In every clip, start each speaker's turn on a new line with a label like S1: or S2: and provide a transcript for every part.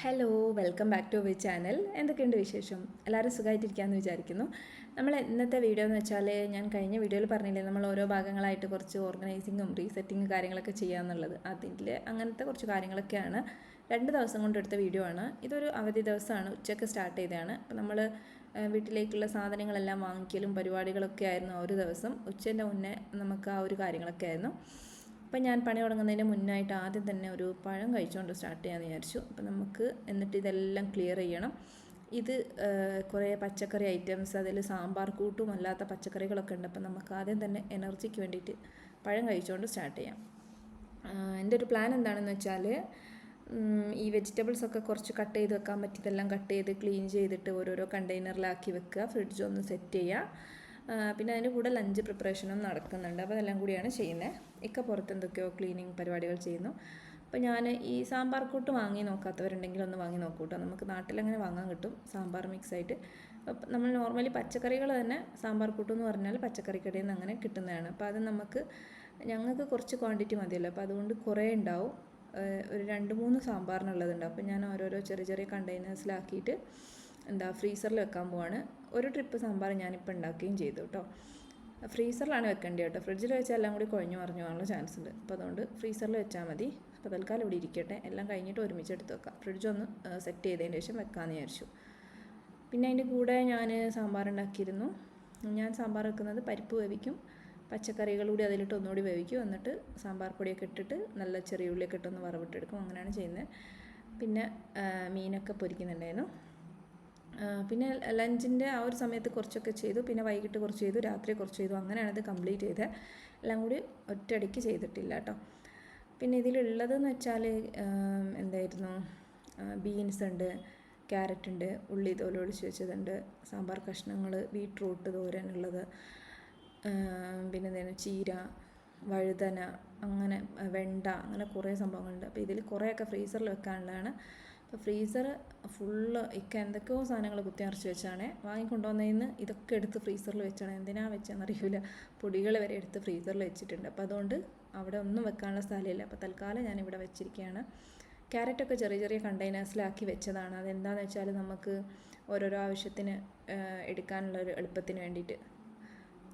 S1: Hello welcome back to our channel. എന്തൊക്കെയുണ്ട് വിശേഷം? എല്ലാവരും സുഖമായിട്ടിരിക്കാമെന്ന് വിചാരിക്കുന്നു. നമ്മൾ ഇന്നത്തെ വീഡിയോ എന്ന് വെച്ചാൽ ഞാൻ കഴിഞ്ഞ വീഡിയോയിൽ പറഞ്ഞില്ലേ നമ്മൾ ഓരോ ഭാഗങ്ങളായിട്ട് കുറച്ച് ഓർഗനൈസിങ്ങും റീസെറ്റിങ്ങും കാര്യങ്ങളൊക്കെ ചെയ്യാമെന്നുള്ളത്. അതിൽ അങ്ങനത്തെ കുറച്ച് കാര്യങ്ങളൊക്കെയാണ് 2 ദിവസം കൊണ്ടെടുത്ത വീഡിയോ ആണ്. ഇതൊരു അവധി ദിവസമാണ്, ഉച്ചയ്ക്ക് സ്റ്റാർട്ട് ചെയ്തതാണ്. അപ്പോൾ നമ്മൾ വീട്ടിലേക്കുള്ള സാധനങ്ങളെല്ലാം വാങ്ങിക്കലും പരിപാടികളൊക്കെ ആയിരുന്നു ആ ഒരു ദിവസം. ഉച്ചേൻ്റെ മുന്നേ നമുക്ക് ആ ഒരു കാര്യങ്ങളൊക്കെ ആയിരുന്നു. അപ്പം ഞാൻ പണി തുടങ്ങുന്നതിന് മുന്നായിട്ട് ആദ്യം തന്നെ ഒരു പഴം കഴിച്ചുകൊണ്ട് സ്റ്റാർട്ട് ചെയ്യാമെന്ന് വിചാരിച്ചു. അപ്പം നമുക്ക് എന്നിട്ട് ഇതെല്ലാം ക്ലിയർ ചെയ്യണം. ഇത് കുറേ പച്ചക്കറി ഐറ്റംസ്, അതിൽ സാമ്പാർ കൂട്ടും അല്ലാത്ത പച്ചക്കറികളൊക്കെ ഉണ്ട്. അപ്പം നമുക്ക് ആദ്യം തന്നെ എനർജിക്ക് വേണ്ടിയിട്ട് പഴം കഴിച്ചുകൊണ്ട് സ്റ്റാർട്ട് ചെയ്യാം. എൻ്റെ ഒരു പ്ലാൻ എന്താണെന്ന് വെച്ചാൽ ഈ വെജിറ്റബിൾസൊക്കെ കുറച്ച് കട്ട് ചെയ്ത് വെക്കാൻ പറ്റിയതെല്ലാം കട്ട് ചെയ്ത് ക്ലീൻ ചെയ്തിട്ട് ഓരോരോ കണ്ടെയ്നറിലാക്കി വെക്കുക, ഫ്രിഡ്ജ് ഒന്ന് സെറ്റ് ചെയ്യുക. പിന്നെ അതിൻ്റെ കൂടെ ലഞ്ച് പ്രിപ്പറേഷനും നടക്കുന്നുണ്ട്. അപ്പോൾ അതെല്ലാം കൂടിയാണ് ചെയ്യുന്നത്. പുറത്ത് എന്തൊക്കെയോ ക്ലീനിങ് പരിപാടികൾ ചെയ്യുന്നു. അപ്പോൾ ഞാൻ ഈ സാമ്പാർ കൂട്ട് വാങ്ങി നോക്കാത്തവരുണ്ടെങ്കിൽ ഒന്ന് വാങ്ങി നോക്കൂ കേട്ടോ. നമുക്ക് നാട്ടിലങ്ങനെ വാങ്ങാൻ കിട്ടും സാമ്പാർ മിക്സായിട്ട്. നമ്മൾ നോർമലി പച്ചക്കറികൾ തന്നെ സാമ്പാർ കൂട്ട് എന്ന് പറഞ്ഞാൽ പച്ചക്കറി കടയിൽ നിന്ന് അങ്ങനെ കിട്ടുന്നതാണ്. അപ്പോൾ അത് ഞങ്ങൾക്ക് കുറച്ച് ക്വാണ്ടിറ്റി മതിയല്ലോ, അപ്പോൾ അതുകൊണ്ട് കുറേ ഉണ്ടാവും. ഒരു 2-3 സാമ്പാറിനുള്ളതുണ്ട്. അപ്പോൾ ഞാൻ ഓരോരോ ചെറിയ ചെറിയ കണ്ടെയ്നേഴ്സിലാക്കിയിട്ട് ഫ്രീസറിൽ വെക്കാൻ പോവാണ്. ഒരു ട്രിപ്പ് സാമ്പാർ ഞാനിപ്പോൾ ഉണ്ടാക്കുകയും ചെയ്തു കേട്ടോ. ഫ്രീസറിലാണ് വെക്കേണ്ടത് കേട്ടോ. ഫ്രിഡ്ജിൽ വെച്ചാൽ എല്ലാം കൂടി കുഴഞ്ഞു മറിഞ്ഞു പോകാനുള്ള ചാൻസ് ഉണ്ട്. അപ്പോൾ അതുകൊണ്ട് ഫ്രീസറിൽ വെച്ചാൽ മതി. അപ്പോൾ തൽക്കാലം ഇവിടെ ഇരിക്കട്ടെ, എല്ലാം കഴിഞ്ഞിട്ട് ഒരുമിച്ച് എടുത്ത് വെക്കാം. ഫ്രിഡ്ജ് ഒന്ന് സെറ്റ് ചെയ്തതിന് ശേഷം വെക്കാമെന്ന് വിചാരിച്ചു. പിന്നെ അതിൻ്റെ കൂടെ ഞാൻ സാമ്പാർ ഉണ്ടാക്കിയിരുന്നു. ഞാൻ സാമ്പാർ വെക്കുന്നത് പരിപ്പ് വേവിക്കും, പച്ചക്കറികൾ കൂടി അതിലിട്ട് ഒന്നുകൂടി വേവിക്കും, എന്നിട്ട് സാമ്പാർ പൊടിയൊക്കെ ഇട്ടിട്ട് നല്ല ചെറിയ ഉള്ളിയൊക്കെ ഇട്ടൊന്ന് വറവിട്ടെടുക്കും. അങ്ങനെയാണ് ചെയ്യുന്നത്. പിന്നെ മീനൊക്കെ പൊരിക്കുന്നുണ്ടായിരുന്നു. പിന്നെ ലഞ്ചിൻ്റെ ആ ഒരു സമയത്ത് കുറച്ചൊക്കെ ചെയ്തു, പിന്നെ വൈകിട്ട് കുറച്ച് ചെയ്തു, രാത്രി കുറച്ച് ചെയ്തു. അങ്ങനെയാണ് ഇത് കംപ്ലീറ്റ് ചെയ്തത്. എല്ലാം കൂടി ഒറ്റയടിക്ക് ചെയ്തിട്ടില്ല കേട്ടോ. പിന്നെ ഇതിലുള്ളതെന്ന് വെച്ചാൽ എന്തായിരുന്നു, ബീൻസ് ഉണ്ട്, ക്യാരറ്റ് ഉണ്ട്, ഉള്ളി തോലൊടിച്ച് വെച്ചതുണ്ട്, സാമ്പാർ കഷ്ണങ്ങൾ, ബീട്രൂട്ട് തോരനുള്ളത്, പിന്നെ എന്തായിരുന്നു ചീര, വഴുതന, അങ്ങനെ വെണ്ട, അങ്ങനെ കുറേ സംഭവങ്ങളുണ്ട്. അപ്പോൾ ഇതിൽ കുറേയൊക്കെ ഫ്രീസറിൽ വെക്കാനുള്ളതാണ്. അപ്പോൾ ഫ്രീസർ ഫുള്ള് എന്തൊക്കെയോ സാധനങ്ങൾ കുത്തിയറച്ച് വെച്ചാണ് വാങ്ങിക്കൊണ്ടുവന്നതിന്. ഇതൊക്കെ എടുത്ത് ഫ്രീസറിൽ വെച്ചാണ്. എന്തിനാണ് വെച്ചതെന്നറിയില്ല. പൊടികൾ വരെ എടുത്ത് ഫ്രീസറിൽ വെച്ചിട്ടുണ്ട്. അപ്പോൾ അതുകൊണ്ട് അവിടെ ഒന്നും വെക്കാനുള്ള സ്ഥലമില്ല. അപ്പോൾ തൽക്കാലം ഞാനിവിടെ വെച്ചിരിക്കുകയാണ്. ക്യാരറ്റൊക്കെ ചെറിയ ചെറിയ കണ്ടെയ്നേഴ്സിലാക്കി വെച്ചതാണ്. അതെന്താണെന്ന് വെച്ചാൽ നമുക്ക് ഓരോരോ ആവശ്യത്തിന് എടുക്കാനുള്ള ഒരു എളുപ്പത്തിന് വേണ്ടിയിട്ട്.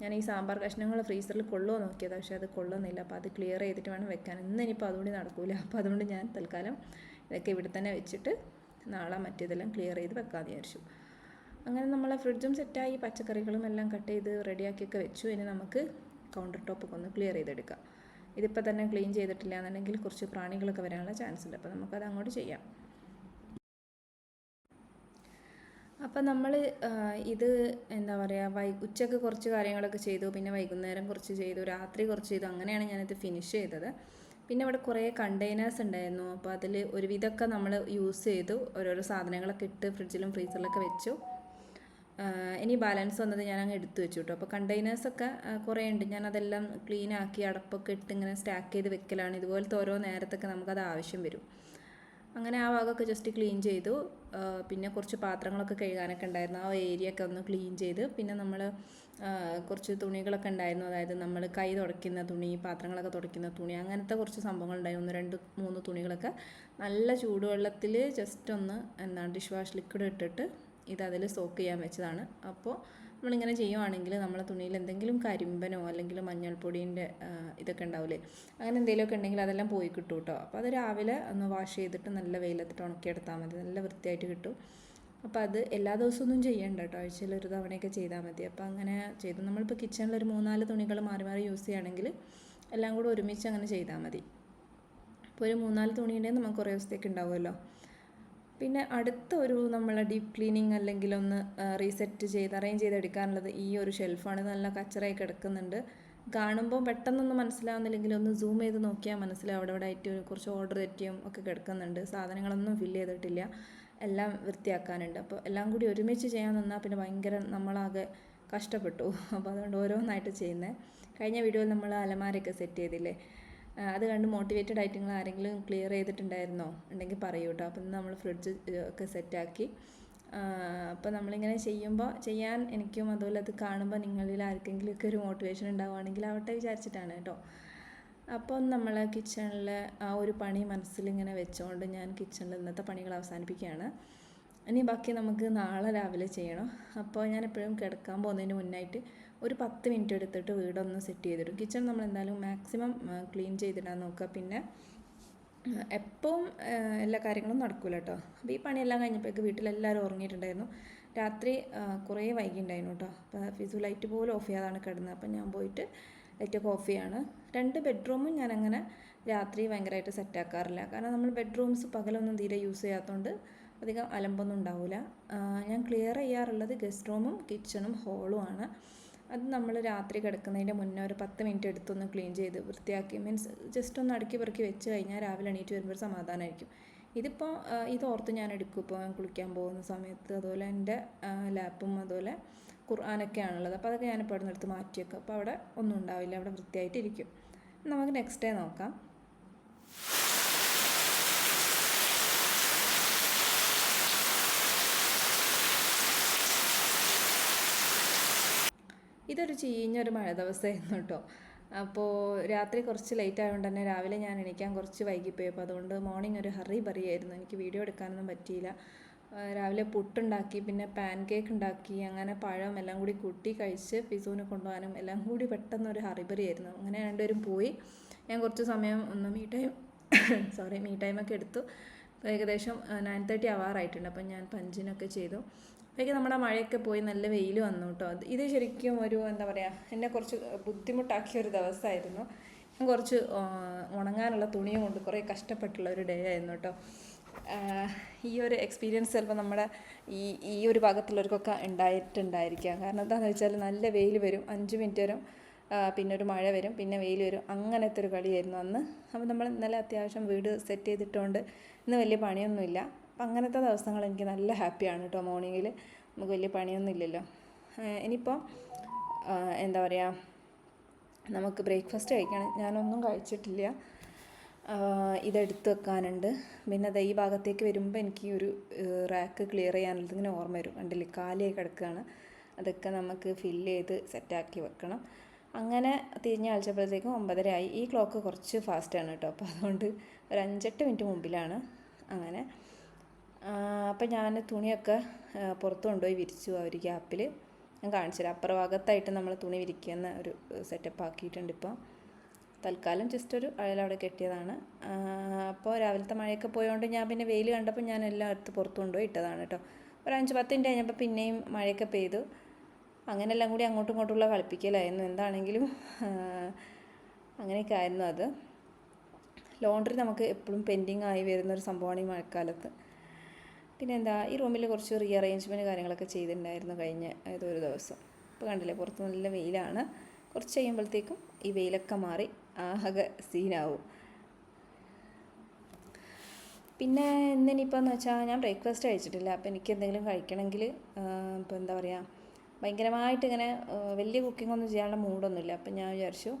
S1: ഞാൻ ഈ സാമ്പാർ കഷ്ണങ്ങൾ ഫ്രീസറിൽ കൊള്ളുമോ നോക്കിയത്, പക്ഷേ അത് കൊള്ളുന്നില്ല. അപ്പോൾ അത് ക്ലിയർ ചെയ്തിട്ട് വേണം വെക്കാൻ. ഇനിയിപ്പോൾ അതുകൊണ്ട് നടക്കില്ല. അപ്പോൾ അതുകൊണ്ട് ഞാൻ തൽക്കാലം ഇതൊക്കെ ഇവിടെ തന്നെ വെച്ചിട്ട് നാളെ മറ്റേതെല്ലാം ക്ലിയർ ചെയ്ത് വെക്കാമെന്ന് വിചാരിച്ചു. അങ്ങനെ നമ്മളെ ഫ്രിഡ്ജും സെറ്റായി, പച്ചക്കറികളും എല്ലാം കട്ട് ചെയ്ത് റെഡിയാക്കിയൊക്കെ വെച്ചു. ഇനി നമുക്ക് കൗണ്ടർ ടോപ്പൊക്കെ ഒന്ന് ക്ലിയർ ചെയ്തെടുക്കാം. ഇതിപ്പോൾ തന്നെ ക്ലീൻ ചെയ്തിട്ടില്ല എന്നുണ്ടെങ്കിൽ കുറച്ച് പ്രാണികളൊക്കെ വരാനുള്ള ചാൻസ് ഉണ്ട്. അപ്പോൾ നമുക്കത് അങ്ങോട്ട് ചെയ്യാം. അപ്പം നമ്മൾ ഇത് എന്താ പറയുക, ഉച്ചയ്ക്ക് കുറച്ച് കാര്യങ്ങളൊക്കെ ചെയ്തു, പിന്നെ വൈകുന്നേരം കുറച്ച് ചെയ്തു, രാത്രി കുറച്ച് ചെയ്തു. അങ്ങനെയാണ് ഞാനിത് ഫിനിഷ് ചെയ്തത്. പിന്നെ ഇവിടെ കുറേ കണ്ടെയ്നേഴ്സ് ഉണ്ടായിരുന്നു. അപ്പോൾ അതിൽ ഒരുവിധമൊക്കെ നമ്മൾ യൂസ് ചെയ്തു. ഓരോരോ സാധനങ്ങളൊക്കെ ഇട്ട് ഫ്രിഡ്ജിലും ഫ്രീസറിലൊക്കെ വെച്ചു. ഇനി ബാലൻസ് വന്നത് ഞാൻ അങ്ങ് എടുത്തു വെച്ചു കേട്ടോ. അപ്പോൾ കണ്ടെയ്നേഴ്സൊക്കെ കുറേ ഉണ്ട്. ഞാനതെല്ലാം ക്ലീനാക്കി അടപ്പൊക്കെ ഇട്ട് ഇങ്ങനെ സ്റ്റാക്ക് ചെയ്ത് വെക്കലാണ്. ഇതുപോലത്തെ ഓരോ നേരത്തൊക്കെ നമുക്കത് ആവശ്യം വരും. അങ്ങനെ ആ ഭാഗമൊക്കെ ജസ്റ്റ് ക്ലീൻ ചെയ്തു. പിന്നെ കുറച്ച് പാത്രങ്ങളൊക്കെ കഴുകാനൊക്കെ ഉണ്ടായിരുന്നു. ആ ഏരിയ ഒക്കെ ഒന്ന് ക്ലീൻ ചെയ്ത്, പിന്നെ നമ്മൾ കുറച്ച് തുണികളൊക്കെ ഉണ്ടായിരുന്നു. അതായത് നമ്മൾ കൈ തുടയ്ക്കുന്ന തുണി, പാത്രങ്ങളൊക്കെ തുടയ്ക്കുന്ന തുണി, അങ്ങനത്തെ കുറച്ച് സംഭവങ്ങളുണ്ടായിരുന്നു. 1-2-3 തുണികളൊക്കെ നല്ല ചൂടുവെള്ളത്തിൽ ജസ്റ്റ് ഒന്ന് ഡിഷ് വാഷ് ലിക്വിഡ് ഇട്ടിട്ട് അതിൽ സോക്ക് ചെയ്യാൻ വെച്ചതാണ്. അപ്പോൾ നമ്മളിങ്ങനെ ചെയ്യുവാണെങ്കിൽ നമ്മളെ തുണിയിൽ എന്തെങ്കിലും കരിമ്പനോ അല്ലെങ്കിൽ മഞ്ഞൾപ്പൊടീൻ്റെ ഇതൊക്കെ ഉണ്ടാവില്ലേ, അങ്ങനെ എന്തെങ്കിലുമൊക്കെ ഉണ്ടെങ്കിൽ അതെല്ലാം പോയി കിട്ടും കേട്ടോ. അപ്പോൾ അത് രാവിലെ ഒന്ന് വാഷ് ചെയ്തിട്ട് നല്ല വെയിലത്തിട്ട് ഉണക്കിയെടുത്താൽ മതി, നല്ല വൃത്തിയായിട്ട് കിട്ടും. അപ്പോൾ അത് എല്ലാ ദിവസമൊന്നും ചെയ്യേണ്ട കേട്ടോ, ആഴ്ചയിൽ ഒരു തവണയൊക്കെ ചെയ്താൽ മതി. അപ്പോൾ അങ്ങനെ ചെയ്തു. നമ്മളിപ്പോൾ കിച്ചണിൽ ഒരു 3-4 തുണികൾ മാറി മാറി യൂസ് ചെയ്യുകയാണെങ്കിൽ എല്ലാം കൂടെ ഒരുമിച്ച് അങ്ങനെ ചെയ്താൽ മതി. ഇപ്പോൾ ഒരു 3-4 തുണിയുണ്ടെങ്കിൽ നമുക്ക് കുറേ ദിവസത്തേക്ക് ഉണ്ടാവുമല്ലോ. പിന്നെ അടുത്ത ഒരു നമ്മളെ ഡീപ്പ് ക്ലീനിങ് അല്ലെങ്കിൽ ഒന്ന് റീസെറ്റ് ചെയ്ത് അറേഞ്ച് ചെയ്തെടുക്കാനുള്ളത് ഈ ഒരു ഷെൽഫാണ്. നല്ല കച്ചറായി കിടക്കുന്നുണ്ട്. കാണുമ്പോൾ പെട്ടെന്നൊന്നും മനസ്സിലാവുന്നില്ലെങ്കിൽ ഒന്ന് സൂം ചെയ്ത് നോക്കിയാൽ മനസ്സിലാവും. അവിടെ ആയിട്ട് കുറച്ച് ഓർഡർ തെറ്റിയും ഒക്കെ കിടക്കുന്നുണ്ട്. സാധനങ്ങളൊന്നും ഫില്ല് ചെയ്തിട്ടില്ല, എല്ലാം വൃത്തിയാക്കാനുണ്ട്. അപ്പോൾ എല്ലാം കൂടി ഒരുമിച്ച് ചെയ്യാൻ നിന്നാൽ പിന്നെ ഭയങ്കര നമ്മളാകെ കഷ്ടപ്പെട്ടു. അപ്പോൾ അതുകൊണ്ട് ഓരോന്നായിട്ട് ചെയ്യുന്നത്. കഴിഞ്ഞ വീഡിയോയിൽ നമ്മൾ അലമാരയൊക്കെ സെറ്റ് ചെയ്തില്ലേ, അത് കണ്ട് മോട്ടിവേറ്റഡ് ആയിട്ട് നിങ്ങൾ ആരെങ്കിലും ക്ലിയർ ചെയ്തിട്ടുണ്ടായിരുന്നോ ഉണ്ടെങ്കിൽ പറയൂ കേട്ടോ. അപ്പം നമ്മൾ ഫ്രിഡ്ജ് ഒക്കെ സെറ്റാക്കി. അപ്പോൾ നമ്മളിങ്ങനെ ചെയ്യാൻ എനിക്കും അതുപോലെ അത് കാണുമ്പോൾ നിങ്ങളിൽ ആർക്കെങ്കിലുമൊക്കെ ഒരു മോട്ടിവേഷൻ ഉണ്ടാവുകയാണെങ്കിൽ ആവട്ടെ വിചാരിച്ചിട്ടാണ് കേട്ടോ. അപ്പോൾ നമ്മൾ കിച്ചണിൽ ആ ഒരു പണി മനസ്സിലിങ്ങനെ വെച്ചുകൊണ്ട് ഞാൻ കിച്ചണിൽ ഇന്നത്തെ പണികൾ അവസാനിപ്പിക്കുകയാണ്. ഇനി ബാക്കി നമുക്ക് നാളെ രാവിലെ ചെയ്യണം. അപ്പോൾ ഞാൻ എപ്പോഴും കിടക്കാൻ പോകുന്നതിന് മുന്നായിട്ട് ഒരു 10 മിനിറ്റ് എടുത്തിട്ട് വീടൊന്ന് സെറ്റ് ചെയ്തിടും. കിച്ചൺ നമ്മൾ എന്തായാലും മാക്സിമം ക്ലീൻ ചെയ്തിടാൻ നോക്കുക. പിന്നെ എപ്പോഴും എല്ലാ കാര്യങ്ങളും നടക്കില്ല കേട്ടോ. അപ്പോൾ ഈ പണിയെല്ലാം കഴിഞ്ഞപ്പോഴേക്ക് വീട്ടിലെല്ലാവരും ഉറങ്ങിയിട്ടുണ്ടായിരുന്നു. രാത്രി കുറേ വൈകിയിട്ടുണ്ടായിരുന്നു കേട്ടോ. അപ്പോൾ ഫിസു ലൈറ്റ് പോലും ഓഫ് ചെയ്യാതാണ് കിടന്നത്. അപ്പം ഞാൻ പോയിട്ട് ലൈറ്റൊക്കെ ഓഫ് ചെയ്യാണ്. 2 ബെഡ്റൂമും ഞാനങ്ങനെ രാത്രി ഭയങ്കരമായിട്ട് സെറ്റാക്കാറില്ല. കാരണം നമ്മൾ ബെഡ്റൂംസ് പകലൊന്നും തീരെ യൂസ് ചെയ്യാത്തതുകൊണ്ട് അധികം അലമ്പൊന്നും ഉണ്ടാവില്ല. ഞാൻ ക്ലിയർ ചെയ്യാറുള്ളത് ഗസ്റ്റ് റൂമും കിച്ചണും ഹോളുമാണ്. അത് നമ്മൾ രാത്രി കിടക്കുന്നതിൻ്റെ മുന്നേ ഒരു 10 മിനിറ്റ് എടുത്തൊന്ന് ക്ലീൻ ചെയ്ത് വൃത്തിയാക്കി, മീൻസ് ജസ്റ്റ് ഒന്ന് അടുക്കി പെറുക്കി വെച്ച് കഴിഞ്ഞാൽ രാവിലെ എണീറ്റ് വരുമ്പോൾ ഒരു സമാധാനമായിരിക്കും. ഇതിപ്പോൾ ഇതോർത്ത് ഞാൻ എടുക്കും. ഇപ്പോൾ ഞാൻ കുളിക്കാൻ പോകുന്ന സമയത്ത് അതുപോലെ എൻ്റെ ലാപ്പും അതുപോലെ ഖുർആനൊക്കെയാണുള്ളത്. അപ്പോൾ അതൊക്കെ ഞാനിപ്പോൾ അവിടെ നിന്ന് എടുത്ത് മാറ്റി വെക്കും. അപ്പോൾ അവിടെ ഒന്നും ഉണ്ടാവില്ല, അവിടെ വൃത്തിയായിട്ടിരിക്കും. നമുക്ക് നെക്സ്റ്റ് ഡേ നോക്കാം. ഇതൊരു ചീഞ്ഞൊരു മഴ ദിവസമായിരുന്നു കേട്ടോ. അപ്പോൾ രാത്രി കുറച്ച് ലേറ്റ് ആയതുകൊണ്ട് തന്നെ രാവിലെ ഞാൻ എണീക്കാൻ കുറച്ച് വൈകിപ്പോയി. അപ്പോൾ അതുകൊണ്ട് മോർണിംഗ് ഒരു ഹറി ബറിയായിരുന്നു. എനിക്ക് വീഡിയോ എടുക്കാനൊന്നും പറ്റിയില്ല. രാവിലെ പുട്ടുണ്ടാക്കി, പിന്നെ പാൻ കേക്ക് ഉണ്ടാക്കി, അങ്ങനെ പഴം എല്ലാം കൂടി കൂട്ടി കഴിച്ച് ഫിസുവിനെ കൊണ്ടുപോകാനും എല്ലാം കൂടി പെട്ടെന്നൊരു ഹറിബറി ആയിരുന്നു. അങ്ങനെ രണ്ടുപേരും പോയി. ഞാൻ കുറച്ച് സമയം ഒന്ന് മീ ടൈമൊക്കെ എടുത്തു. ഏകദേശം 9:30 ആവാറായിട്ടുണ്ട്. അപ്പം ഞാൻ പഞ്ചിനൊക്കെ ചെയ്തു. അപ്പോഴേക്കും നമ്മുടെ മഴയൊക്കെ പോയി നല്ല വെയിൽ വന്നു കേട്ടോ. ഇത് ശരിക്കും ഒരു എന്താ പറയുക, എന്നെ കുറച്ച് ബുദ്ധിമുട്ടാക്കിയ ഒരു ദിവസമായിരുന്നു. ഞാൻ കുറച്ച് ഉണങ്ങാനുള്ള തുണിയും കൊണ്ട് കുറേ കഷ്ടപ്പെട്ടുള്ള ഒരു ഡേ ആയിരുന്നു കേട്ടോ. ഈ ഒരു എക്സ്പീരിയൻസ് ചിലപ്പോൾ നമ്മുടെ ഈ ഒരു ഭാഗത്തുള്ളവർക്കൊക്കെ ഉണ്ടായിട്ടുണ്ടായിരിക്കാം. കാരണം എന്താണെന്ന് വെച്ചാൽ നല്ല വെയിൽ വരും, 5 മിനിറ്റ് വരും, പിന്നെ ഒരു മഴ വരും, പിന്നെ വെയിൽ വരും, അങ്ങനത്തെ ഒരു കളിയായിരുന്നു അന്ന്. അപ്പോൾ നമ്മൾ ഇന്നലെ അത്യാവശ്യം വീട് സെറ്റ് ചെയ്തിട്ടുണ്ട്. ഇന്ന് വലിയ പണിയൊന്നുമില്ല. അപ്പം അങ്ങനത്തെ ദിവസങ്ങൾ എനിക്ക് നല്ല ഹാപ്പിയാണ് കേട്ടോ. മോർണിംഗിൽ നമുക്ക് വലിയ പണിയൊന്നും ഇല്ലല്ലോ. ഇനിയിപ്പോൾ എന്താ പറയുക, നമുക്ക് ബ്രേക്ക്ഫാസ്റ്റ് കഴിക്കണം. ഞാനൊന്നും കഴിച്ചിട്ടില്ല. ഇതെടുത്ത് വെക്കാനുണ്ട്. പിന്നെ അത് ഈ ഭാഗത്തേക്ക് വരുമ്പോൾ എനിക്ക് ഒരു റാക്ക് ക്ലിയർ ചെയ്യാനുള്ളത് ഇങ്ങനെ ഓർമ്മ വരും. കണ്ടില്ലേ, കാലിയായി കിടക്കുകയാണ്. അതൊക്കെ നമുക്ക് ഫില്ല് ചെയ്ത് സെറ്റാക്കി വെക്കണം. അങ്ങനെ തിരിഞ്ഞ് കളിച്ചപ്പോഴത്തേക്കും 9:30 ആയി. ഈ ക്ലോക്ക് കുറച്ച് ഫാസ്റ്റാണ് കേട്ടോ. അപ്പോൾ അതുകൊണ്ട് ഒരു 5-8 മിനിറ്റ് മുമ്പിലാണ്. അങ്ങനെ അപ്പം ഞാൻ തുണിയൊക്കെ പുറത്ത് കൊണ്ടുപോയി വിരിച്ചു. ആ ഒരു ഗ്യാപ്പിൽ ഞാൻ കാണിച്ചുതരാം. അപ്പുറ ഭാഗത്തായിട്ട് നമ്മൾ തുണി വിരിക്കുന്ന ഒരു സെറ്റപ്പ് ആക്കിയിട്ടുണ്ട്. ഇപ്പോൾ തൽക്കാലം ജസ്റ്റ് ഒരു അഴലവിടെ കെട്ടിയതാണ്. അപ്പോൾ രാവിലത്തെ മഴയൊക്കെ പോയതുകൊണ്ട് ഞാൻ പിന്നെ വെയിൽ കണ്ടപ്പോൾ ഞാൻ എല്ലാം എടുത്ത് പുറത്ത് കൊണ്ടുപോയി ഇട്ടതാണ് കേട്ടോ. ഒരു 5-10 മിനിറ്റ് കഴിഞ്ഞപ്പോൾ പിന്നെയും മഴയൊക്കെ പെയ്തു. അങ്ങനെ എല്ലാം കൂടി അങ്ങോട്ടും ഇങ്ങോട്ടുള്ള കളിപ്പിക്കലായിരുന്നു. എന്താണെങ്കിലും അങ്ങനെയൊക്കെ ആയിരുന്നു അത്. ലോണ്ടറി നമുക്ക് എപ്പോഴും പെൻഡിങ് ആയി വരുന്നൊരു സംഭവമാണ് ഈ മഴക്കാലത്ത്. പിന്നെ എന്താ, ഈ റൂമിൽ കുറച്ച് റീഅറേഞ്ച്മെൻറ്റ് കാര്യങ്ങളൊക്കെ ചെയ്തിട്ടുണ്ടായിരുന്നു കഴിഞ്ഞ ഏതൊരു ദിവസം. ഇപ്പോൾ കണ്ടില്ലേ, പുറത്ത് നല്ല വെയിലാണ്. കുറച്ച് കഴിയുമ്പോഴത്തേക്കും ഈ വെയിലൊക്കെ മാറി ആകെ സീനാവും. പിന്നെ ഇന്നിനിപ്പോൾ എന്ന് വെച്ചാൽ ഞാൻ ബ്രേക്ക്ഫാസ്റ്റ് കഴിച്ചിട്ടില്ല. അപ്പോൾ എനിക്ക് എന്തെങ്കിലും കഴിക്കണമെങ്കിൽ ഇപ്പോൾ എന്താ പറയുക, ഭയങ്കരമായിട്ട് ഇങ്ങനെ വലിയ കുക്കിങ്ങൊന്നും ചെയ്യാനുള്ള മൂഡൊന്നുമില്ല. അപ്പം ഞാൻ വിചാരിച്ചു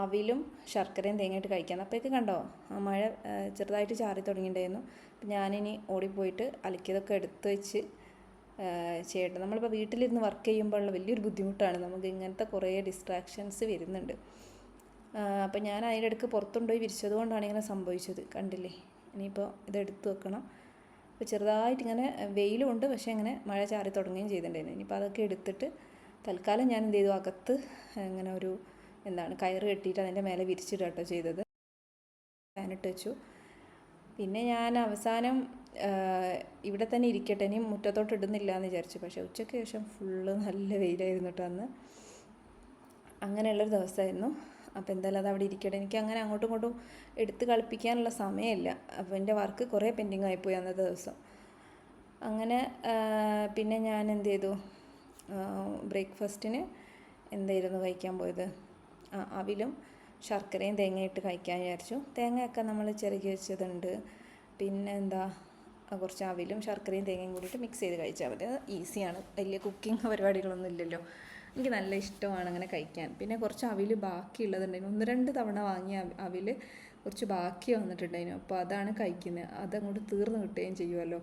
S1: അവിലും ശർക്കരയും തേങ്ങയിട്ട് കഴിക്കാമെന്ന്. അപ്പോഴേക്ക് കണ്ടോ, ആ മഴ ചെറുതായിട്ട് ചാറി തുടങ്ങിയിട്ടുണ്ടായിരുന്നു. അപ്പം ഞാനിനി ഓടിപ്പോയിട്ട് അലക്കിയതൊക്കെ എടുത്ത് വെച്ച് ചെയ്യട്ടെ. നമ്മളിപ്പോൾ വീട്ടിലിരുന്ന് വർക്ക് ചെയ്യുമ്പോഴുള്ള വലിയൊരു ബുദ്ധിമുട്ടാണ്. നമുക്ക് ഇങ്ങനത്തെ കുറേ ഡിസ്ട്രാക്ഷൻസ് വരുന്നുണ്ട്. അപ്പം ഞാൻ അതിൻ്റെ ഇടയ്ക്ക് പുറത്തുകൊണ്ടുപോയി വിരിച്ചത് കൊണ്ടാണ് ഇങ്ങനെ സംഭവിച്ചത്. കണ്ടില്ലേ, ഇനിയിപ്പോൾ ഇതെടുത്ത് വെക്കണം. അപ്പോൾ ചെറുതായിട്ട് ഇങ്ങനെ വെയിലുമുണ്ട്, പക്ഷേ ഇങ്ങനെ മഴ ചാറി തുടങ്ങുകയും ചെയ്തിട്ടുണ്ടായിരുന്നു. ഇനിയിപ്പോൾ അതൊക്കെ എടുത്തിട്ട് തൽക്കാലം ഞാൻ എന്ത് ചെയ്തു, അകത്ത് ഇങ്ങനെ ഒരു കയറ് കെട്ടിയിട്ട് അതിൻ്റെ മേലെ വിരിച്ചിടുക കേട്ടോ ചെയ്തത്. ഫാനിട്ട് വെച്ചു. പിന്നെ ഞാൻ അവസാനം ഇവിടെ തന്നെ ഇരിക്കട്ടെ, ഇനി മുറ്റത്തോട്ട് ഇടുന്നില്ല എന്ന് വിചാരിച്ചു. പക്ഷേ ഉച്ചയ്ക്ക് ശേഷം ഫുള്ള് നല്ല വെയിലായിരുന്നു കേട്ടോ അന്ന്. അങ്ങനെയുള്ളൊരു ദിവസമായിരുന്നു. അപ്പോൾ എന്തായാലും അത് അവിടെ ഇരിക്കട്ടെ. എനിക്ക് അങ്ങനെ അങ്ങോട്ടും ഇങ്ങോട്ടും എടുത്ത് കളിപ്പിക്കാനുള്ള സമയമില്ല. അപ്പോൾ എൻ്റെ വർക്ക് കുറേ പെൻഡിങ് ആയിപ്പോയി അന്നത്തെ ദിവസം. അങ്ങനെ പിന്നെ ഞാൻ എന്ത് ചെയ്തു, ബ്രേക്ക്ഫാസ്റ്റിന് എന്തായിരുന്നു കഴിക്കാൻ പോയത്, അവിലും ശർക്കരയും തേങ്ങയിട്ട് കഴിക്കാൻ വിചാരിച്ചു. തേങ്ങയൊക്കെ നമ്മൾ ചിരകി വെച്ചതുണ്ട്. പിന്നെ എന്താ, കുറച്ച് അവിലും ശർക്കരയും തേങ്ങയും കൂടിയിട്ട് മിക്സ് ചെയ്ത് കഴിച്ചാൽ മതി. അത് ഈസിയാണ്, വലിയ കുക്കിംഗ് പരിപാടികളൊന്നും ഇല്ലല്ലോ. എനിക്ക് നല്ല ഇഷ്ടമാണ് അങ്ങനെ കഴിക്കാൻ. പിന്നെ കുറച്ച് അവിൽ ബാക്കിയുള്ളതുണ്ടായിരുന്നു. 1-2 തവണ വാങ്ങിയ അവിൽ കുറച്ച് ബാക്കി വന്നിട്ടുണ്ടായിരുന്നു. അപ്പോൾ അതാണ് കഴിക്കുന്നത്. അതങ്ങോട്ട് തീർന്ന് കിട്ടുകയും ചെയ്യുമല്ലോ.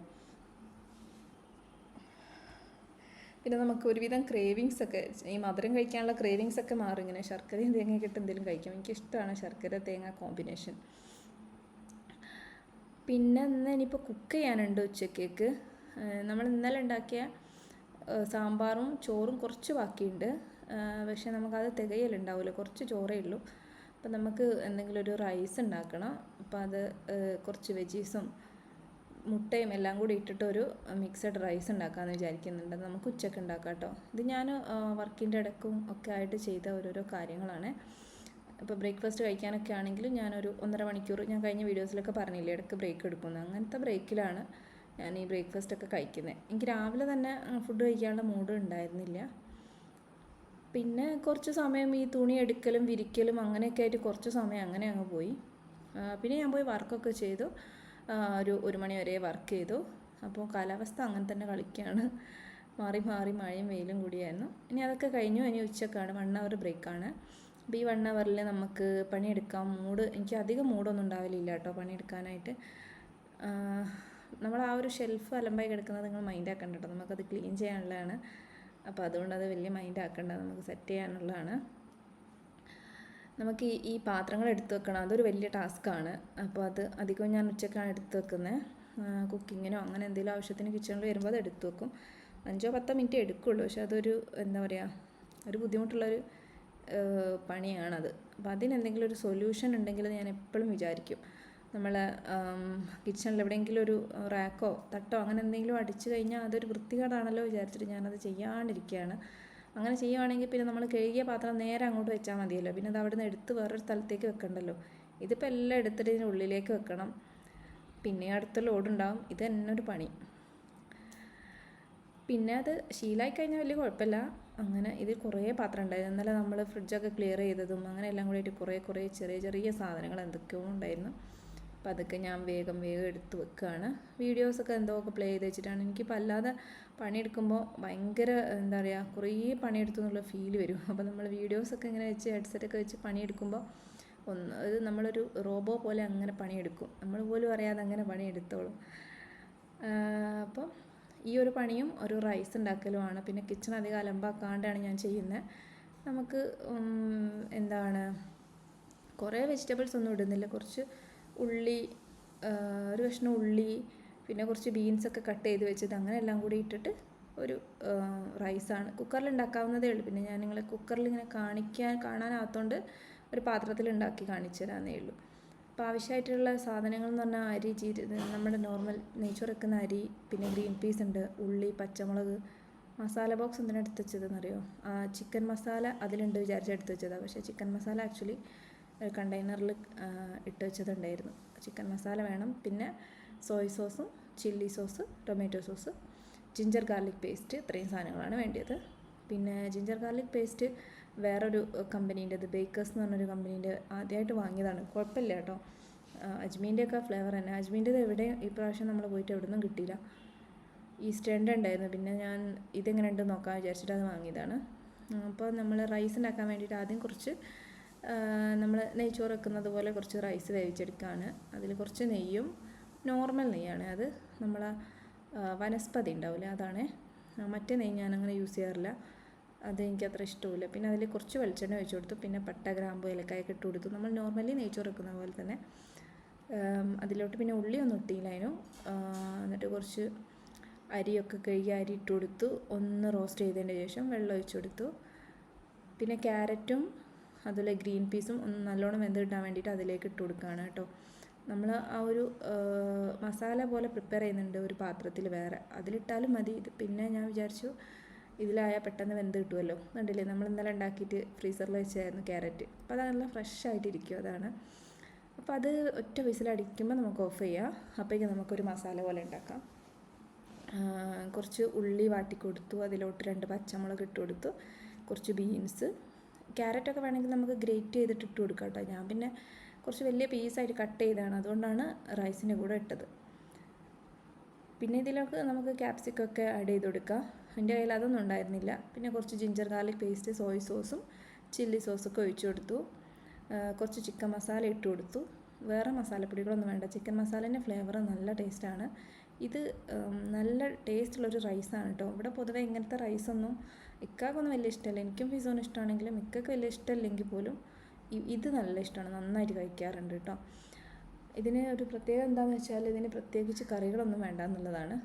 S1: പിന്നെ നമുക്ക് ഒരുവിധം ക്രേവിങ്സ് ഒക്കെ, ഈ മധുരം കഴിക്കാനുള്ള ക്രേവിങ്സ് ഒക്കെ മാറും ഇങ്ങനെ ശർക്കരയും തേങ്ങയൊക്കെ ഇട്ട് എന്തെങ്കിലും കഴിക്കാം. എനിക്കിഷ്ടമാണ് ശർക്കര തേങ്ങ കോമ്പിനേഷൻ. പിന്നെ ഇന്ന് ഇനിയിപ്പോൾ കുക്ക് ചെയ്യാനുണ്ട് ഉച്ചക്കേക്ക്. നമ്മൾ ഇന്നലെ ഉണ്ടാക്കിയ സാമ്പാറും ചോറും കുറച്ച് ബാക്കിയുണ്ട്. പക്ഷേ നമുക്കത് തികയലുണ്ടാവില്ല, കുറച്ച് ചോറേ ഉള്ളൂ. അപ്പം നമുക്ക് എന്തെങ്കിലും ഒരു റൈസ് ഉണ്ടാക്കണം. അപ്പോൾ അത് കുറച്ച് വെജീസും മുട്ടയും എല്ലാം കൂടി ഇട്ടിട്ടൊരു മിക്സഡ് റൈസ് ഉണ്ടാക്കാമെന്ന് വിചാരിക്കുന്നുണ്ട്. നമുക്ക് ഉച്ചയ്ക്ക് ഉണ്ടാക്കാം കേട്ടോ. ഇത് ഞാൻ വർക്കിൻ്റെ ഇടയ്ക്കും ഒക്കെ ആയിട്ട് ചെയ്ത ഓരോരോ കാര്യങ്ങളാണ്. ഇപ്പോൾ ബ്രേക്ക്ഫാസ്റ്റ് കഴിക്കാനൊക്കെ ആണെങ്കിലും ഞാനൊരു 1.5 മണിക്കൂർ, ഞാൻ കഴിഞ്ഞ വീഡിയോസിലൊക്കെ പറഞ്ഞില്ലേ ഇടയ്ക്ക് ബ്രേക്ക് എടുക്കുന്നത്, അങ്ങനത്തെ ബ്രേക്കിലാണ് ഞാൻ ഈ ബ്രേക്ക്ഫാസ്റ്റൊക്കെ കഴിക്കുന്നത്. എനിക്ക് രാവിലെ തന്നെ ഫുഡ് കഴിക്കാനുള്ള മൂഡ് ഉണ്ടായിരുന്നില്ല. പിന്നെ കുറച്ച് സമയം ഈ തുണി എടുക്കലും വിരിക്കലും അങ്ങനെയൊക്കെ ആയിട്ട് കുറച്ച് സമയം അങ്ങനെ അങ്ങ് പോയി. പിന്നെ ഞാൻ പോയി വർക്കൊക്കെ ചെയ്തു. ഒരു 1 മണി വരെ വർക്ക് ചെയ്തു. അപ്പോൾ കാലാവസ്ഥ അങ്ങനെ തന്നെ കളിക്കുകയാണ്, മാറി മാറി മഴയും വെയിലും കൂടിയായിരുന്നു. ഇനി അതൊക്കെ കഴിഞ്ഞു. ഇനി ഉച്ചക്കാണ്, 1 അവർ ബ്രേക്കാണ്. അപ്പോൾ ഈ 1 അവറിൽ നമുക്ക് പണിയെടുക്കാൻ എനിക്ക് അധികം മൂഡൊന്നും ഉണ്ടാവില്ല കേട്ടോ പണിയെടുക്കാനായിട്ട്. നമ്മൾ ആ ഒരു ഷെൽഫ് അലമ്പായി കിടക്കുന്നത് നിങ്ങൾ മൈൻഡ് ആക്കണ്ട കേട്ടോ, നമുക്കത് ക്ലീൻ ചെയ്യാനുള്ളതാണ്. അപ്പോൾ അതുകൊണ്ട് അത് വലിയ മൈൻഡ് ആക്കണ്ട, നമുക്ക് സെറ്റ് ചെയ്യാനുള്ളതാണ്. നമുക്ക് ഈ പാത്രങ്ങൾ എടുത്ത് വെക്കണം, അതൊരു വലിയ ടാസ്ക്കാണ്. അപ്പോൾ അത് അധികവും ഞാൻ ഉച്ചക്കാണ് എടുത്ത് വെക്കുന്നത്. കുക്കിങ്ങിനോ അങ്ങനെ എന്തെങ്കിലും ആവശ്യത്തിന് കിച്ചണിൽ വരുമ്പോൾ അത് എടുത്ത് വെക്കും. 5-10 മിനിറ്റ് എടുക്കുള്ളൂ, പക്ഷെ അതൊരു എന്താ പറയുക, ഒരു ബുദ്ധിമുട്ടുള്ളൊരു പണിയാണത്. അപ്പോൾ അതിനെന്തെങ്കിലും ഒരു സൊല്യൂഷൻ ഉണ്ടെങ്കിൽ ഞാൻ എപ്പോഴും വിചാരിക്കും, നമ്മൾ കിച്ചണിൽ എവിടെയെങ്കിലും ഒരു റാക്കോ തട്ടോ അങ്ങനെ എന്തെങ്കിലും അടിച്ചു കഴിഞ്ഞാൽ അതൊരു വൃത്തികേടാണല്ലോ വിചാരിച്ചിട്ട് ഞാനത് ചെയ്യാണ്ടിരിക്കുകയാണ്. അങ്ങനെ ചെയ്യുവാണെങ്കിൽ പിന്നെ നമ്മൾ കഴുകിയ പാത്രം നേരെ അങ്ങോട്ട് വെച്ചാൽ മതിയല്ലോ, പിന്നെ അത് അവിടെ നിന്ന് എടുത്ത് വേറൊരു സ്ഥലത്തേക്ക് വെക്കണ്ടല്ലോ. ഇതിപ്പോൾ എല്ലാം എടുത്തിട്ട് ഇതിന് ഉള്ളിലേക്ക് വെക്കണം, പിന്നെ അടുത്ത ലോഡുണ്ടാവും. ഇത് തന്നെ ഒരു പണി. പിന്നെ അത് ശീലമായി കഴിഞ്ഞാൽ വലിയ കുഴപ്പമില്ല. അങ്ങനെ ഇതിൽ കുറേ പാത്രം ഉണ്ടായിരുന്നു. ഇന്നലെ നമ്മൾ ഫ്രിഡ്ജൊക്കെ ക്ലിയർ ചെയ്തതും അങ്ങനെ എല്ലാം കൂടിയിട്ട് കുറേ ചെറിയ ചെറിയ സാധനങ്ങൾ എന്തൊക്കെയോ ഉണ്ടായിരുന്നു. അപ്പോൾ അതൊക്കെ ഞാൻ വേഗം എടുത്ത് വെക്കുകയാണ്. വീഡിയോസൊക്കെ എന്തൊക്കെ പ്ലേ ചെയ്ത് വെച്ചിട്ടാണ്. എനിക്കിപ്പോൾ അല്ലാതെ പണിയെടുക്കുമ്പോൾ ഭയങ്കര എന്താ പറയുക, കുറേ പണിയെടുത്തു എന്നുള്ള ഫീല് വരും. അപ്പോൾ നമ്മൾ വീഡിയോസൊക്കെ ഇങ്ങനെ വെച്ച് ഹെഡ്സെറ്റൊക്കെ വെച്ച് പണിയെടുക്കുമ്പോൾ അത് നമ്മളൊരു റോബോ പോലെ അങ്ങനെ പണിയെടുക്കും, നമ്മൾ പോലും അറിയാതെ അങ്ങനെ പണിയെടുത്തോളും. അപ്പോൾ ഈ ഒരു പണിയും ഒരു റൈസ് ഉണ്ടാക്കലുമാണ്. പിന്നെ കിച്ചൺ അധികം അലമ്പാക്കാണ്ടാണ് ഞാൻ ചെയ്യുന്നത്. നമുക്ക് എന്താണ്, കുറേ വെജിറ്റബിൾസ് ഒന്നും ഇടുന്നില്ല, കുറച്ച് ഉള്ളി, ഒരു കഷ്ണം ഉള്ളി, പിന്നെ കുറച്ച് ബീൻസൊക്കെ കട്ട് ചെയ്ത് വെച്ചത്, അങ്ങനെ എല്ലാം കൂടി ഇട്ടിട്ട് ഒരു റൈസാണ്. കുക്കറിൽ ഉണ്ടാക്കാവുന്നതേ ഉള്ളൂ. പിന്നെ ഞാൻ നിങ്ങളെ കുക്കറിൽ ഇങ്ങനെ കാണാനാകത്തോണ്ട് ഒരു പാത്രത്തിൽ ഉണ്ടാക്കി കാണിച്ചു തരാമെന്നേ ഉള്ളൂ. അപ്പോൾ ആവശ്യമായിട്ടുള്ള സാധനങ്ങൾ എന്ന് പറഞ്ഞാൽ അരി, നമ്മുടെ നോർമൽ നെയ്ച്ചോറ് വെക്കുന്ന അരി, പിന്നെ ഗ്രീൻ പീസ് ഉണ്ട്, ഉള്ളി, പച്ചമുളക്. മസാല ബോക്സ് എന്തിനാണ് എടുത്ത് വെച്ചതെന്നറിയോ? ചിക്കൻ മസാല അതിലുണ്ട് വിചാരിച്ച് എടുത്ത് വെച്ചതാണ്. പക്ഷേ ചിക്കൻ മസാല ആക്ച്വലി കണ്ടെയ്നറിൽ ഇട്ട് വെച്ചതുണ്ടായിരുന്നു. ചിക്കൻ മസാല വേണം. പിന്നെ സോയ് സോസും chilli sauce, tomato sauce, ginger garlic paste, ഇത്രയും സാധനങ്ങളാണ് വേണ്ടത്. പിന്നെ ജിഞ്ചർ ഗാർലിക് പേസ്റ്റ് വേറൊരു കമ്പനീൻ്റെത്, ബേക്കേഴ്സ് എന്ന് പറഞ്ഞൊരു കമ്പനീൻ്റെ ആദ്യമായിട്ട് വാങ്ങിയതാണ്. കുഴപ്പമില്ല കേട്ടോ, അജ്മീൻ്റെയൊക്കെ ഫ്ലേവർ തന്നെ. അജ്മീൻ്റെത് എവിടെ ഈ പ്രാവശ്യം നമ്മൾ പോയിട്ട് എവിടെ നിന്നും കിട്ടിയില്ല. ഈസ്റ്റ് എൻഡ് ഉണ്ടായിരുന്നു. പിന്നെ ഞാൻ ഇതെങ്ങനെ ഉണ്ടെന്ന് നോക്കാൻ വിചാരിച്ചിട്ട് അത് വാങ്ങിയതാണ്. അപ്പോൾ നമ്മൾ റൈസ് ഉണ്ടാക്കാൻ വേണ്ടിയിട്ട് ആദ്യം കുറച്ച് നമ്മൾ നെയ്ച്ചോറ് വെക്കുന്നത് പോലെ കുറച്ച് റൈസ് വേവിച്ചെടുക്കുകയാണ്. അതിൽ കുറച്ച് നെയ്യും, നോർമൽ നെയ്യാണ് അത്, നമ്മൾ വനസ്പതി ഉണ്ടാവില്ല അതാണ്. മറ്റേ നെയ്യ് ഞാനങ്ങനെ യൂസ് ചെയ്യാറില്ല, അത് എനിക്ക് അത്ര ഇഷ്ടമില്ല. പിന്നെ അതിൽ കുറച്ച് വെളിച്ചെണ്ണ ഒഴിച്ച് കൊടുത്തു. പിന്നെ പട്ട, ഗ്രാമ്പു, ഏലക്കായൊക്കെ ഇട്ട് കൊടുത്തു, നമ്മൾ നോർമലി നെയ്ച്ചോറ് വെക്കുന്ന പോലെ തന്നെ. അതിലോട്ട് പിന്നെ ഉള്ളിയൊന്നും ഇട്ടില്ലായിരുന്നു. എന്നിട്ട് കുറച്ച് അരിയൊക്കെ കഴുകി അരി ഇട്ട് കൊടുത്തു. ഒന്ന് റോസ്റ്റ് ചെയ്തതിന് ശേഷം വെള്ളം ഒഴിച്ച് കൊടുത്തു. പിന്നെ ക്യാരറ്റും അതുപോലെ ഗ്രീൻ പീസും ഒന്ന് നല്ലോണം വെന്ത് കിട്ടാൻ വേണ്ടിയിട്ട് അതിലേക്ക് ഇട്ട് കൊടുക്കുകയാണ് കേട്ടോ. നമ്മൾ ആ ഒരു മസാല പോലെ പ്രിപ്പയർ ചെയ്യുന്നുണ്ട് ഒരു പാത്രത്തിൽ വേറെ, അതിലിട്ടാലും മതി. ഇത് പിന്നെ ഞാൻ വിചാരിച്ചു ഇതിലായാൽ പെട്ടെന്ന് വെന്ത് കിട്ടുമല്ലോ. കണ്ടില്ലേ, നമ്മൾ ഇന്നലെ ഉണ്ടാക്കിയിട്ട് ഫ്രീസറിൽ വെച്ചായിരുന്നു ക്യാരറ്റ്. അപ്പോൾ അത് നല്ല ഫ്രഷ് ആയിട്ടിരിക്കും, അതാണ്. അപ്പോൾ അത് ഒറ്റ വിസിലടിക്കുമ്പോൾ നമുക്ക് ഓഫ് ചെയ്യാം. അപ്പോഴേക്കും നമുക്കൊരു മസാല പോലെ ഉണ്ടാക്കാം. കുറച്ച് ഉള്ളി വാട്ടിക്കൊടുത്തു, അതിലോട്ട് 2 പച്ചമുളക് ഇട്ട് കൊടുത്തു, കുറച്ച് ബീൻസ്, ക്യാരറ്റൊക്കെ വേണമെങ്കിൽ നമുക്ക് ഗ്രേറ്റ് ചെയ്തിട്ട് ഇട്ട് കൊടുക്കാം കേട്ടോ. ഞാൻ പിന്നെ കുറച്ച് വലിയ പീസായിട്ട് കട്ട് ചെയ്താണ്, അതുകൊണ്ടാണ് റൈസിൻ്റെ കൂടെ ഇട്ടത്. പിന്നെ ഇതിലൊക്കെ നമുക്ക് ക്യാപ്സിക്കൊക്കെ ആഡ് ചെയ്ത് കൊടുക്കാം. എൻ്റെ കയ്യിൽ അതൊന്നും ഉണ്ടായിരുന്നില്ല. പിന്നെ കുറച്ച് ജിഞ്ചർ ഗാർലിക് പേസ്റ്റ്, സോയ് സോസും ചില്ലി സോസൊക്കെ ഒഴിച്ചു കൊടുത്തു. കുറച്ച് ചിക്കൻ മസാല ഇട്ട് കൊടുത്തു. വേറെ മസാലപ്പൊടികളൊന്നും വേണ്ട, ചിക്കൻ മസാലേൻ്റെ ഫ്ലേവർ നല്ല ടേസ്റ്റാണ്. ഇത് നല്ല ടേസ്റ്റുള്ളൊരു റൈസാണ് കേട്ടോ. ഇവിടെ പൊതുവേ ഇങ്ങനത്തെ റൈസൊന്നും ഇക്കാക്കൊന്നും വലിയ ഇഷ്ടമല്ല. എനിക്കും ഫിസോനും ഇഷ്ടമാണെങ്കിലും ഇക്കൊക്കെ വലിയ ഇഷ്ടമല്ലെങ്കിൽ പോലും ഇത് നല്ല ഇഷ്ടമാണ്, നന്നായിട്ട് കഴിക്കാറുണ്ട് കേട്ടോ. ഇതിന് ഒരു പ്രത്യേകത എന്താണെന്ന് വെച്ചാൽ ഇതിന് പ്രത്യേകിച്ച് കറികളൊന്നും വേണ്ട എന്നുള്ളതാണ്.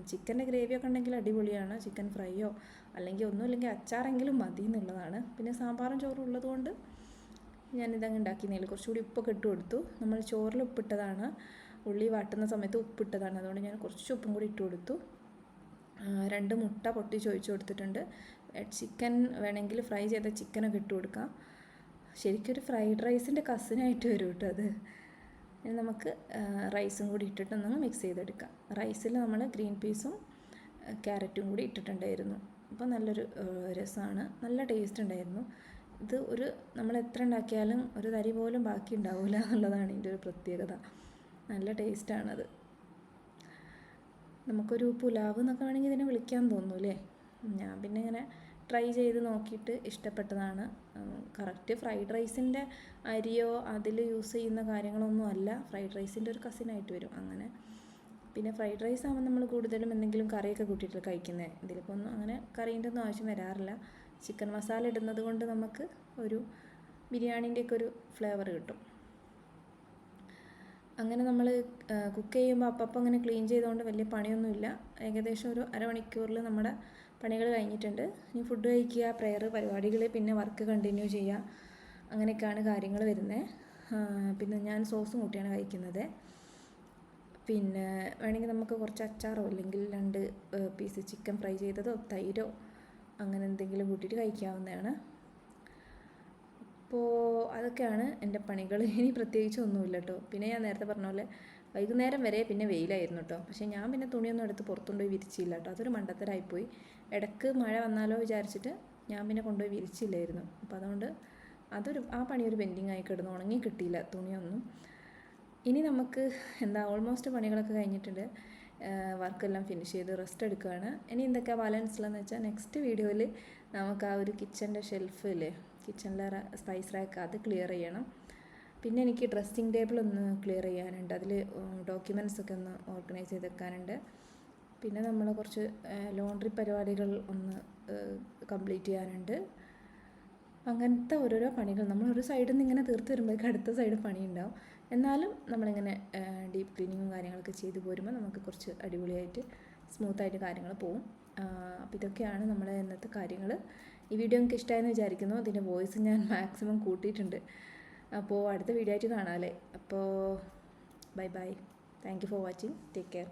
S1: ചിക്കൻ്റെ ഗ്രേവിയൊക്കെ ഉണ്ടെങ്കിൽ അടിപൊളിയാണ്, ചിക്കൻ ഫ്രൈയോ അല്ലെങ്കിൽ ഒന്നുമില്ലെങ്കിൽ അച്ചാറെങ്കിലും മതി എന്നുള്ളതാണ്. പിന്നെ സാമ്പാറും ചോറും ഉള്ളതുകൊണ്ട് ഞാനിതങ്ങ് ഉണ്ടാക്കിയെന്നതിൽ കുറച്ചുകൂടി ഉപ്പൊക്കെ ഇട്ട് കൊടുത്തു. നമ്മൾ ചോറിൽ ഉപ്പിട്ടതാണ്, ഉള്ളി വാട്ടുന്ന സമയത്ത് ഉപ്പിട്ടതാണ്, അതുകൊണ്ട് ഞാൻ കുറച്ച് ഉപ്പും കൂടി ഇട്ട് കൊടുത്തു. 2 മുട്ട പൊട്ടിച്ച് ഒഴിച്ച് കൊടുത്തിട്ടുണ്ട്. ചിക്കൻ വേണമെങ്കിൽ ഫ്രൈ ചെയ്ത ചിക്കനൊക്കെ ഇട്ട് കൊടുക്കാം. ശരിക്കൊരു ഫ്രൈഡ് റൈസിൻ്റെ കസിനായിട്ട് വരും കേട്ടോ അത്. ഇനി നമുക്ക് റൈസും കൂടി ഇട്ടിട്ടൊന്ന് മിക്സ് ചെയ്തെടുക്കാം. റൈസിൽ നമ്മൾ ഗ്രീൻ പീസും ക്യാരറ്റും കൂടി ഇട്ടിട്ടുണ്ടായിരുന്നു. അപ്പോൾ നല്ലൊരു രസമാണ്, നല്ല ടേസ്റ്റ് ഉണ്ടായിരുന്നു. ഇത് നമ്മൾ എത്ര ഉണ്ടാക്കിയാലും ഒരു തരി പോലും ബാക്കി ഉണ്ടാവില്ല എന്നുള്ളതാണ് ഇതിൻ്റെ ഒരു പ്രത്യേകത. നല്ല ടേസ്റ്റാണത്. നമുക്കൊരു പുലാവ് എന്നൊക്കെ വേണമെങ്കിൽ ഇതിനെ വിളിക്കാൻ തോന്നുന്നു അല്ലേ. ഞാൻ പിന്നെ ഇങ്ങനെ ട്രൈ ചെയ്ത് നോക്കിയിട്ട് ഇഷ്ടപ്പെട്ടതാണ്. കറക്റ്റ് ഫ്രൈഡ് റൈസിൻ്റെ അരിയോ അതിൽ യൂസ് ചെയ്യുന്ന കാര്യങ്ങളൊന്നും അല്ല, ഫ്രൈഡ് റൈസിൻ്റെ ഒരു കസിനായിട്ട് വരും അങ്ങനെ. പിന്നെ ഫ്രൈഡ് റൈസ് ആകുമ്പോൾ നമ്മൾ കൂടുതലും എന്തെങ്കിലും കറിയൊക്കെ കൂട്ടിയിട്ട് കഴിക്കുന്നത്. ഇതിലിപ്പോൾ ഒന്നും അങ്ങനെ കറീൻ്റെ ഒന്നും ആവശ്യം വരാറില്ല. ചിക്കൻ മസാല ഇടുന്നത് കൊണ്ട് നമുക്ക് ഒരു ബിരിയാണീൻ്റെയൊക്കെ ഒരു ഫ്ലേവർ കിട്ടും. അങ്ങനെ നമ്മൾ കുക്ക് ചെയ്യുമ്പോൾ അപ്പം അങ്ങനെ ക്ലീൻ ചെയ്തുകൊണ്ട് വലിയ പണിയൊന്നുമില്ല. ഏകദേശം ഒരു അരമണിക്കൂറിൽ നമ്മുടെ പണികൾ കഴിഞ്ഞിട്ടുണ്ട്. ഇനി ഫുഡ് കഴിക്കുക, പ്രെയർ, പരിപാടികൾ, പിന്നെ വർക്ക് കണ്ടിന്യൂ ചെയ്യുക, അങ്ങനെയൊക്കെയാണ് കാര്യങ്ങൾ വരുന്നത്. പിന്നെ ഞാൻ സോസും കൂട്ടിയാണ് കഴിക്കുന്നത്. പിന്നെ വേണമെങ്കിൽ നമുക്ക് കുറച്ച് അച്ചാറോ അല്ലെങ്കിൽ 2 പീസ് ചിക്കൻ ഫ്രൈ ചെയ്തതോ തൈരോ അങ്ങനെ എന്തെങ്കിലും കൂട്ടിയിട്ട് കഴിക്കാവുന്നതാണ്. അപ്പോൾ അതൊക്കെയാണ് എൻ്റെ പണികൾ. ഇനി പ്രത്യേകിച്ച് ഒന്നുമില്ല കേട്ടോ. പിന്നെ ഞാൻ നേരത്തെ പറഞ്ഞ പോലെ വൈകുന്നേരം വരെ പിന്നെ വെയിലായിരുന്നു കേട്ടോ. പക്ഷേ ഞാൻ പിന്നെ തുണിയൊന്നും എടുത്ത് പുറത്തുകൊണ്ടുപോയി വിരിച്ചില്ല കേട്ടോ. അതൊരു മണ്ടത്തരായിപ്പോയി. ഇടയ്ക്ക് മഴ വന്നാലോ വിചാരിച്ചിട്ട് ഞാൻ പിന്നെ കൊണ്ടുപോയി വിരിച്ചില്ലായിരുന്നു. അപ്പോൾ അതുകൊണ്ട് ആ പണി ഒരു പെൻഡിങ് ആയി കിടന്നു, ഉണങ്ങി കിട്ടിയില്ല തുണിയൊന്നും. ഇനി നമുക്ക് ഓൾമോസ്റ്റ് പണികളൊക്കെ കഴിഞ്ഞിട്ടുണ്ട്. വർക്കെല്ലാം ഫിനിഷ് ചെയ്ത് റെസ്റ്റ് എടുക്കുകയാണ്. ഇനി എന്തൊക്കെയാണ് ബാലൻസ് ഉള്ളതെന്ന് വെച്ചാൽ നെക്സ്റ്റ് വീഡിയോയിൽ നമുക്ക് ആ ഒരു കിച്ചൻ്റെ ഷെൽഫില്ലേ, കിച്ചണിലെ സ്പൈസ് റാക്ക്, അത് ക്ലിയർ ചെയ്യണം. പിന്നെ എനിക്ക് ഡ്രസ്സിങ് ടേബിൾ ഒന്ന് ക്ലിയർ ചെയ്യാനുണ്ട്, അതിൽ ഡോക്യുമെൻറ്റ്സ് ഒക്കെ ഒന്ന് ഓർഗനൈസ് ചെയ്ത് വെക്കാനുണ്ട്. പിന്നെ നമ്മൾ കുറച്ച് ലോണ്ട്രി പരിപാടികൾ ഒന്ന് കംപ്ലീറ്റ് ചെയ്യാനുണ്ട്. അങ്ങനത്തെ ഓരോരോ പണികൾ നമ്മൾ ഒരു സൈഡിൽ നിന്ന് ഇങ്ങനെ തീർത്ത് വരുമ്പോഴേക്കും അടുത്ത സൈഡ് പണി ഉണ്ടാവും. എന്നാലും നമ്മളിങ്ങനെ ഡീപ്പ് ക്ലീനിങ്ങും കാര്യങ്ങളൊക്കെ ചെയ്ത് പോരുമ്പോൾ നമുക്ക് കുറച്ച് അടിപൊളിയായിട്ട് സ്മൂത്തായിട്ട് കാര്യങ്ങൾ പോവും. അപ്പോൾ ഇതൊക്കെയാണ് നമ്മുടെ ഇന്നത്തെ കാര്യങ്ങൾ. ഈ വീഡിയോ നിങ്ങൾക്ക് ഇഷ്ടമായെന്ന് വിചാരിക്കുന്നു. ഇതിൻ്റെ വോയിസ് ഞാൻ മാക്സിമം കൂട്ടിയിട്ടുണ്ട്. അപ്പോൾ അടുത്ത വീഡിയോ ആയിട്ട് കാണാമല്ലേ. അപ്പോൾ bye bye. Thank you for watching. Take care.